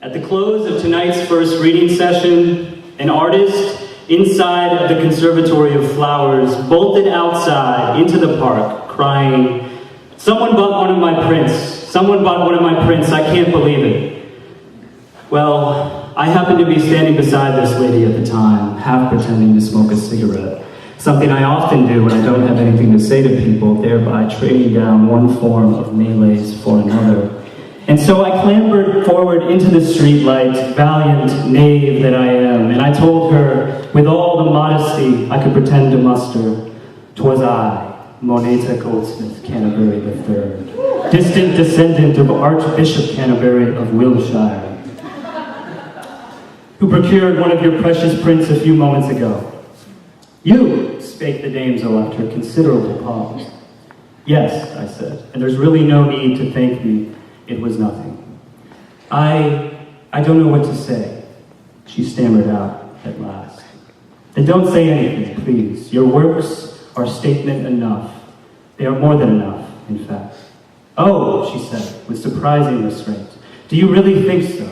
At the close of tonight's first reading session, an artist inside of the Conservatory of Flowers bolted outside into the park, crying, "Someone bought one of my prints. Someone bought one of my prints. I can't believe it." Well, I happened to be standing beside this lady at the time, half pretending to smoke a cigarette. Something I often do when I don't have anything to say to people, thereby trading down one form of melees for another. And so I clambered forward into the streetlight, valiant knave that I am, and I told her, with all the modesty I could pretend to muster, "'Twas I, Moneta Goldsmith, Canterbury III, distant descendant of Archbishop Canterbury of Wiltshire, who procured one of your precious prints a few moments ago." "You," spake the damsel after a considerable pause. "Yes," I said, "and there's really no need to thank me. It was nothing. I don't know what to say," she stammered out at last. "Then don't say anything, please. Your works are statement enough. They are more than enough, in fact." "Oh," she said, with surprising restraint. "Do you really think so?"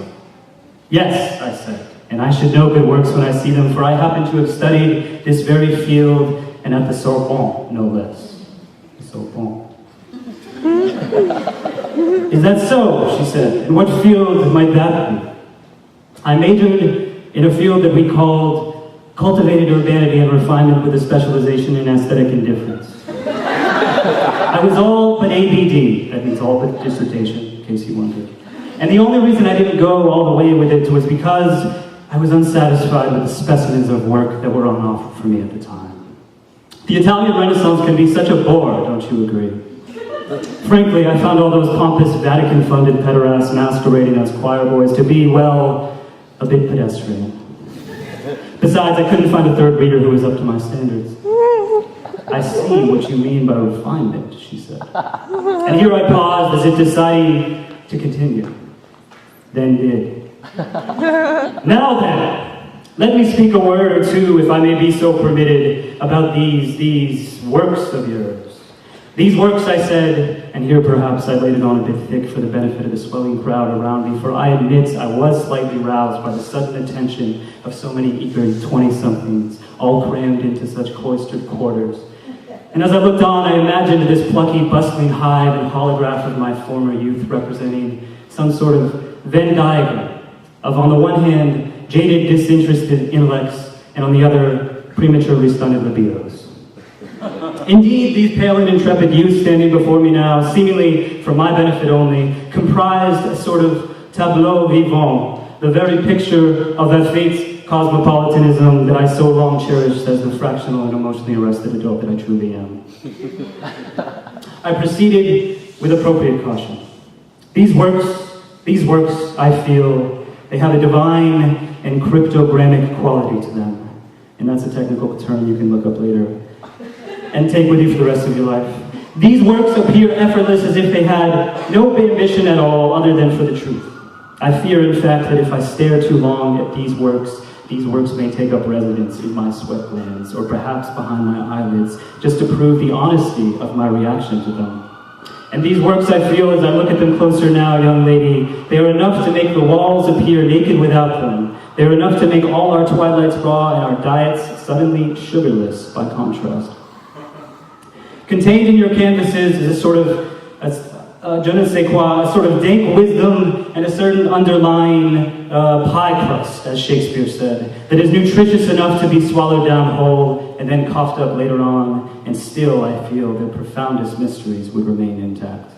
"Yes," I said, "and I should know good works when I see them, for I happen to have studied this very field, and at the Sorbonne, no less." The Sorbonne. "Is that so?" she said. "And what field might that be?" "I majored in a field that we called cultivated urbanity and refinement with a specialization in aesthetic indifference." I was all but ABD, that means all but dissertation, in case you wondered. And the only reason I didn't go all the way with it was because I was unsatisfied with the specimens of work that were on offer for me at the time. The Italian Renaissance can be such a bore, don't you agree? Frankly, I found all those pompous Vatican-funded pederasts masquerading as choir boys to be, well, a bit pedestrian. Besides, I couldn't find a third reader who was up to my standards. "I see what you mean by refinement," she said. And here I paused as if deciding to continue. Then did. "Now then, let me speak a word or two, if I may be so permitted, about these works of yours. These works," I said, and here perhaps I laid it on a bit thick for the benefit of the swelling crowd around me, for I admit I was slightly roused by the sudden attention of so many eager 20-somethings, all crammed into such cloistered quarters. And as I looked on, I imagined this plucky, bustling hive and holograph of my former youth representing some sort of Venn diagram of, on the one hand, jaded, disinterested intellects, and on the other, prematurely stunted libidos. Indeed, these pale and intrepid youths standing before me now, seemingly for my benefit only, comprised a sort of tableau vivant, the very picture of that fate's cosmopolitanism that I so long cherished as the fractional and emotionally arrested adult that I truly am. I proceeded with appropriate caution. These works, I feel, they have a divine and cryptogrammic quality to them. And that's a technical term you can look up later and take with you for the rest of your life. These works appear effortless, as if they had no ambition at all other than for the truth. I fear, in fact, that if I stare too long at these works may take up residence in my sweat glands, or perhaps behind my eyelids, just to prove the honesty of my reaction to them. And these works, I feel, as I look at them closer now, young lady, they are enough to make the walls appear naked without them. They are enough to make all our twilights raw and our diets suddenly sugarless by contrast. Contained in your canvases is a sort of, je ne sais quoi, a sort of dank wisdom and a certain underlying pie crust, as Shakespeare said, that is nutritious enough to be swallowed down whole and then coughed up later on, and still, I feel, their profoundest mysteries would remain intact.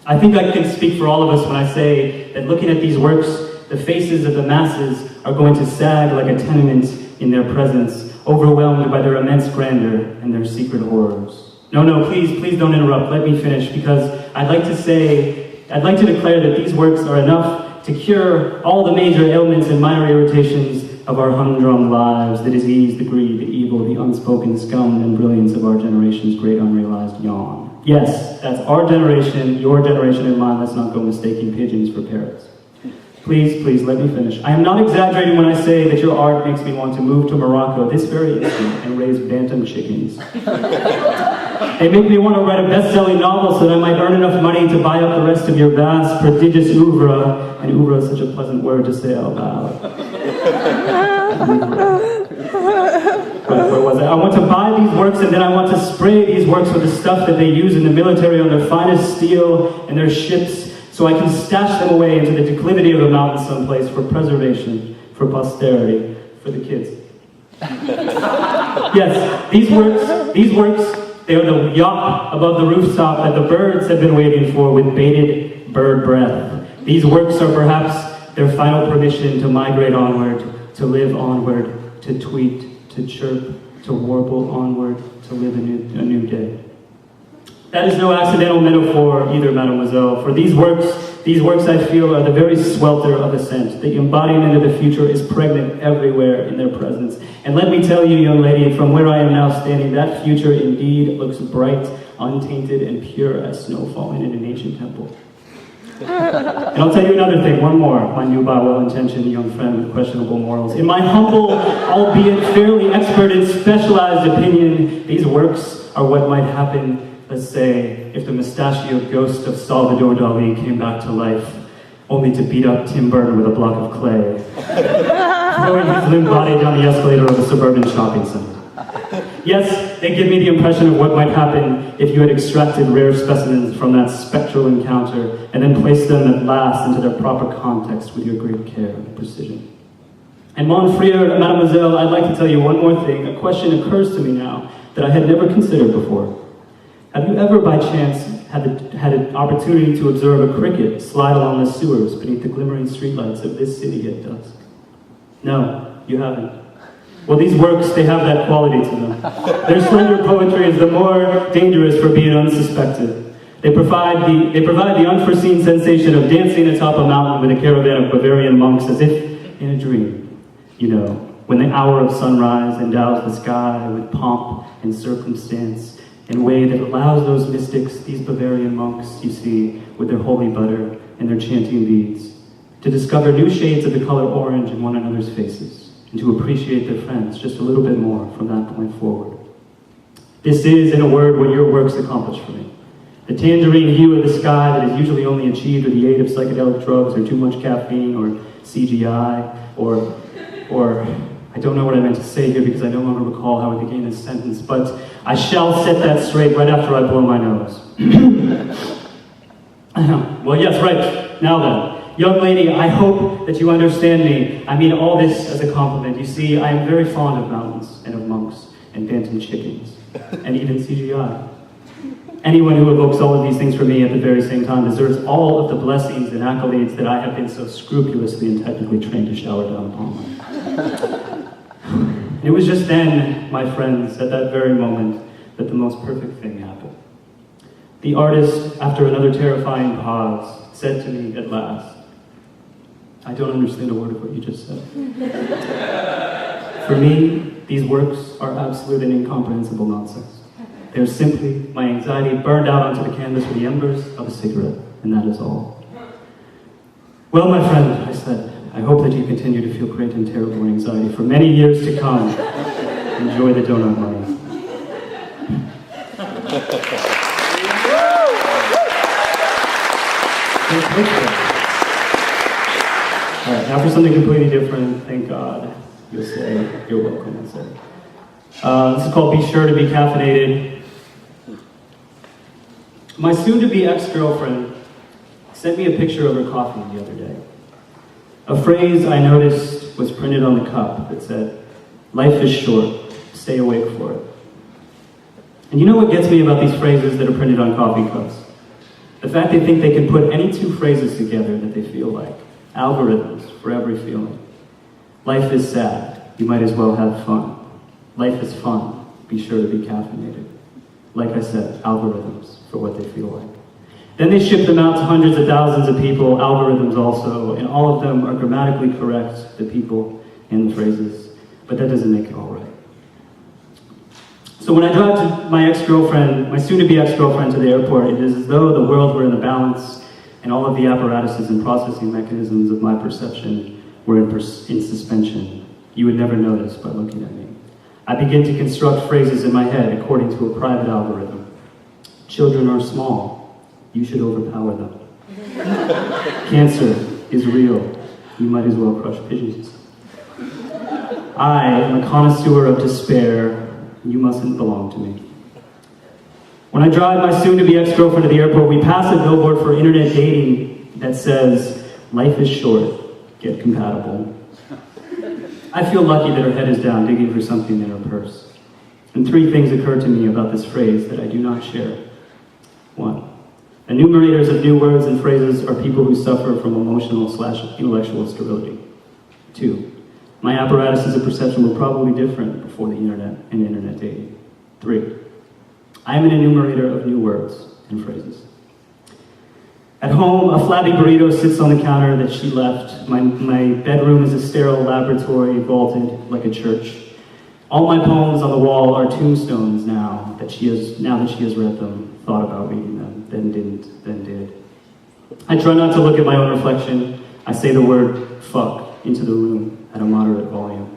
I think I can speak for all of us when I say that looking at these works, the faces of the masses are going to sag like a tenement in their presence, overwhelmed by their immense grandeur and their secret horrors. No, please don't interrupt. Let me finish, because I'd like to declare that these works are enough to cure all the major ailments and minor irritations of our humdrum lives, the disease, the greed, the evil, the unspoken scum and brilliance of our generation's great unrealized yawn. Yes, that's our generation, your generation, and mine. Let's not go mistaking pigeons for parrots. Please, please, let me finish. I am not exaggerating when I say that your art makes me want to move to Morocco this very instant and raise bantam chickens. They make me want to write a best-selling novel so that I might earn enough money to buy up the rest of your vast, prodigious oeuvre. And oeuvre is such a pleasant word to say out loud. Where was I? I want to buy these works and then I want to spray these works with the stuff that they use in the military on their finest steel and their ships, so I can stash them away into the declivity of a mountain someplace for preservation, for posterity, for the kids. Yes, these works, they are the yacht above the rooftop that the birds have been waiting for with bated bird breath. These works are perhaps their final permission to migrate onward, to live onward, to tweet, to chirp, to warble onward, to live a new day. That is no accidental metaphor either, mademoiselle, for these works I feel are the very swelter of ascent. The embodiment of the future is pregnant everywhere in their presence. And let me tell you, young lady, from where I am now standing, that future indeed looks bright, untainted, and pure as snow falling in an ancient temple. And I'll tell you another thing, one more, my nubile, well-intentioned young friend with questionable morals. In my humble, albeit fairly expert and specialized opinion, these works are what might happen, let's say, if the mustachioed ghost of Salvador Dali came back to life, only to beat up Tim Burton with a block of clay, throwing his limp body down the escalator of a suburban shopping center. Yes, they give me the impression of what might happen if you had extracted rare specimens from that spectral encounter and then placed them at last into their proper context with your great care and precision. And mon frere, mademoiselle, I'd like to tell you one more thing. A question occurs to me now that I had never considered before. Have you ever by chance had an opportunity to observe a cricket slide along the sewers beneath the glimmering streetlights of this city at dusk? No, you haven't. Well, these works, they have that quality to them. Their slender poetry is the more dangerous for being unsuspected. They provide the unforeseen sensation of dancing atop a mountain with a caravan of Bavarian monks as if in a dream. You know, when the hour of sunrise endows the sky with pomp and circumstance in a way that allows those mystics, these Bavarian monks, you see, with their holy butter and their chanting beads, to discover new shades of the color orange in one another's faces, and to appreciate their friends just a little bit more from that point forward. This is, in a word, what your works accomplish for me. The tangerine hue of the sky that is usually only achieved with the aid of psychedelic drugs or too much caffeine or CGI or I don't know what I meant to say here because I no longer recall how I began this sentence, but I shall set that straight right after I blow my nose. Well, yes, right. Now then. Young lady, I hope that you understand me. I mean all this as a compliment. You see, I am very fond of mountains and of monks and bantam chickens and even CGI. Anyone who evokes all of these things for me at the very same time deserves all of the blessings and accolades that I have been so scrupulously and technically trained to shower down upon them. And it was just then, my friends, at that very moment, that the most perfect thing happened. The artist, after another terrifying pause, said to me at last, I don't understand a word of what you just said. For me, these works are absolute and incomprehensible nonsense. They're simply my anxiety burned out onto the canvas with the embers of a cigarette, and that is all. Well, my friend, I said, I hope that you continue to feel great and terrible anxiety for many years to come. Enjoy the donut money. All right, now for something completely different, thank God. You'll say, you're welcome, I say. This is called Be Sure to Be Caffeinated. My soon-to-be ex-girlfriend sent me a picture of her coffee the other day. A phrase I noticed was printed on the cup that said, life is short, stay awake for it. And you know what gets me about these phrases that are printed on coffee cups? The fact they think they can put any two phrases together that they feel like. Algorithms for every feeling. Life is sad, you might as well have fun. Life is fun, be sure to be caffeinated. Like I said, algorithms for what they feel like. Then they ship them out to hundreds of thousands of people, algorithms also, and all of them are grammatically correct, the people and the phrases, but that doesn't make it all right. So when I drive to my ex-girlfriend, my soon-to-be ex-girlfriend to the airport, it is as though the world were in a balance and all of the apparatuses and processing mechanisms of my perception were in suspension. You would never notice by looking at me. I begin to construct phrases in my head according to a private algorithm. Children are small. You should overpower them. Cancer is real. You might as well crush pigeons. I am a connoisseur of despair. You mustn't belong to me. When I drive my soon-to-be ex-girlfriend to the airport, we pass a billboard for internet dating that says, "Life is short, get compatible." I feel lucky that her head is down, digging for something in her purse. And 3 things occur to me about this phrase that I do not share. 1. Enumerators of new words and phrases are people who suffer from emotional/intellectual sterility. 2. My apparatuses of perception were probably different before the internet and internet dating. 3. I am an enumerator of new words and phrases. At home, a flabby burrito sits on the counter that she left. My bedroom is a sterile laboratory vaulted like a church. All my poems on the wall are tombstones now that she has read them, thought about reading them, then didn't, then did. I try not to look at my own reflection. I say the word fuck into the room at a moderate volume.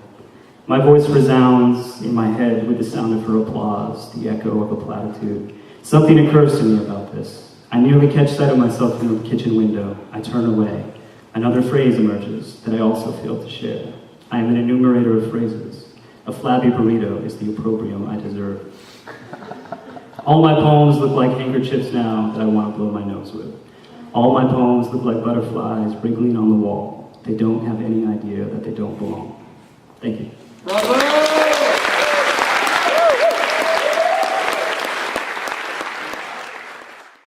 My voice resounds in my head with the sound of her applause, the echo of a platitude. Something occurs to me about this. I nearly catch sight of myself in the kitchen window. I turn away. Another phrase emerges that I also fail to share. I am an enumerator of phrases. A flabby burrito is the opprobrium I deserve. All my poems look like handkerchiefs now that I want to blow my nose with. All my poems look like butterflies wriggling on the wall. They don't have any idea that they don't belong. Thank you. Bravo!